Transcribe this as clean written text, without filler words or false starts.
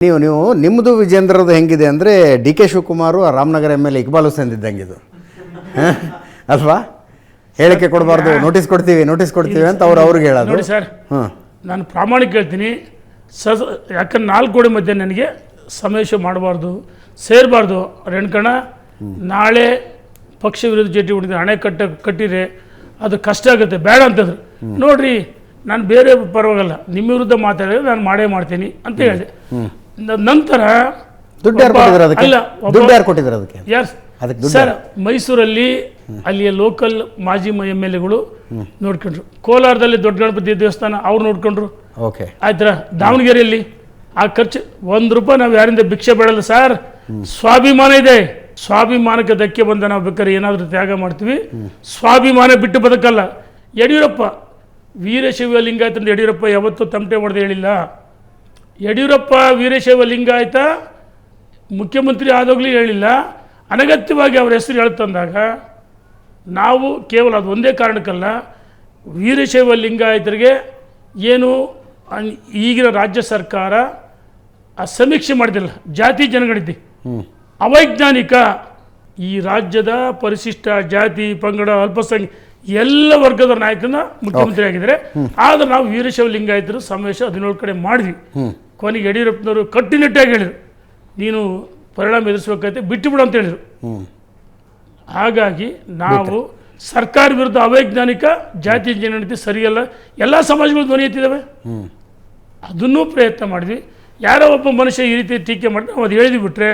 ನೀವು ನಿಮ್ಮದು ವಿಜೇಂದ್ರದ್ದು ಹೆಂಗಿದೆ ಅಂದರೆ D K Shivakumar Ramanagara M L A Iqbal Hussain ಇದ್ದಂಗೆ ಇದು ಅಲ್ವಾ? ಹೇಳಿಕೆ ಕೊಡಬಾರ್ದು, ನೋಟಿಸ್ ಕೊಡ್ತೀವಿ ಅಂತ ಅವ್ರಿಗೆ ಹೇಳೋದು. ನೋಡಿ ಸರ್, ನಾನು ಪ್ರಾಮಾಣಿಕ ಹೇಳ್ತೀನಿ, ಯಾಕಂದ್ರೆ 4 ಗೋಡೆ ಮಧ್ಯೆ ನನಗೆ ಸಮಾವೇಶ ಮಾಡಬಾರ್ದು, ಸೇರಬಾರ್ದು. ರೆಣ್ಕಣ ನಾಳೆ ಪಕ್ಷ ವಿರೋಧ ಜೆಟಿ ಹೊಡಿದ್ರೆ ಹಣೆ ಕಟ್ಟಿದ್ರೆ ಅದು ಕಷ್ಟ ಆಗುತ್ತೆ, ಬೇಡ ಅಂತಂದ್ರು. ನೋಡ್ರಿ, ನಾನು ಬೇರೆ ಪರವಾಗಿಲ್ಲ, ನಿಮ್ಮ ವಿರುದ್ಧ ಮಾತಾಡಿದ್ರೆ ನಾನು ಮಾಡೇ ಮಾಡ್ತೀನಿ ಅಂತ ಹೇಳಿದೆ. ನಂತರ ಸರ್, ಮೈಸೂರಲ್ಲಿ ಅಲ್ಲಿಯ ಲೋಕಲ್ ಮಾಜಿ MLA ನೋಡ್ಕೊಂಡ್ರು. ಕೋಲಾರದಲ್ಲಿ ದೊಡ್ಡ ಗಣಪತಿ ದೇವಸ್ಥಾನ ಅವ್ರು ನೋಡ್ಕೊಂಡ್ರು. ಆಯ್ತಾ? ದಾವಣಗೆರೆಯಲ್ಲಿ ಆ ಖರ್ಚು ₹1 ನಾವು ಯಾರಿಂದ ಭಿಕ್ಷೆ ಬೇಡಲ್ಲ ಸರ್. ಸ್ವಾಭಿಮಾನ ಇದೆ, ಸ್ವಾಭಿಮಾನಕ್ಕೆ ಧಕ್ಕೆ ಬಂದ ನಾವು ಬೇಕಾದ್ರೆ ಏನಾದರೂ ತ್ಯಾಗ ಮಾಡ್ತೀವಿ, ಸ್ವಾಭಿಮಾನ ಬಿಟ್ಟು ಬದುಕಲ್ಲ. ಯಡಿಯೂರಪ್ಪ ವೀರಶೈವ ಲಿಂಗಾಯತ ಅಂತ ಯಡಿಯೂರಪ್ಪ ಯಾವತ್ತೂ ತಮಟೆ ಹೊಡೆದು ಹೇಳಿಲ್ಲ. ಯಡಿಯೂರಪ್ಪ ವೀರಶೈವ ಲಿಂಗಾಯತ ಮುಖ್ಯಮಂತ್ರಿ ಆದಾಗಲೂ ಹೇಳಿಲ್ಲ. ಅನಗತ್ಯವಾಗಿ ಅವರ ಹೆಸರು ಹೇಳ್ತಂದಾಗ ನಾವು ಕೇವಲ ಅದು ಒಂದೇ ಕಾರಣಕ್ಕಲ್ಲ, ವೀರಶೈವ ಲಿಂಗಾಯತರಿಗೆ ಏನು ಈಗಿನ ರಾಜ್ಯ ಸರ್ಕಾರ ಆ ಸಮೀಕ್ಷೆ ಮಾಡಿದಿಲ್ಲ, ಜಾತಿ ಜನಗಣತಿ ಅವೈಜ್ಞಾನಿಕ. ಈ ರಾಜ್ಯದ ಪರಿಶಿಷ್ಟ ಜಾತಿ ಪಂಗಡ ಅಲ್ಪಸಂಖ್ಯೆ ಎಲ್ಲ ವರ್ಗದ ನಾಯಕನ ಮುಖ್ಯಮಂತ್ರಿ ಆಗಿದ್ದಾರೆ. ಆದ್ರೆ ನಾವು ವೀರಶೈವ ಲಿಂಗಾಯತರು ಸಮಾವೇಶ 17 ಕಡೆ ಮಾಡಿದ್ವಿ. ಕೊನೆಗೆ ಯಡಿಯೂರಪ್ಪನವರು ಕಟ್ಟುನಿಟ್ಟಾಗಿ ಹೇಳಿದರು, ನೀನು ಪರಿಣಾಮ ಎದುರಿಸಬೇಕಾಯ್ತು, ಬಿಟ್ಟು ಬಿಡು ಅಂತ ಹೇಳಿದರು. ಹಾಗಾಗಿ ನಾವು ಸರ್ಕಾರ ವಿರುದ್ಧ ಅವೈಜ್ಞಾನಿಕ ಜಾತಿ ಜನಗಣತಿ ಸರಿಯಲ್ಲ, ಎಲ್ಲ ಸಮಾಜಗಳು ಧ್ವನಿ ಎತ್ತಿದ್ದಾವೆ, ಅದನ್ನೂ ಪ್ರಯತ್ನ ಮಾಡಿದ್ವಿ. ಯಾರೋ ಒಬ್ಬ ಮನುಷ್ಯ ಈ ರೀತಿ ಟೀಕೆ ಮಾಡಿ ನಾವು ಅದು ಹೇಳಿದ್ವಿ ಬಿಟ್ರೆ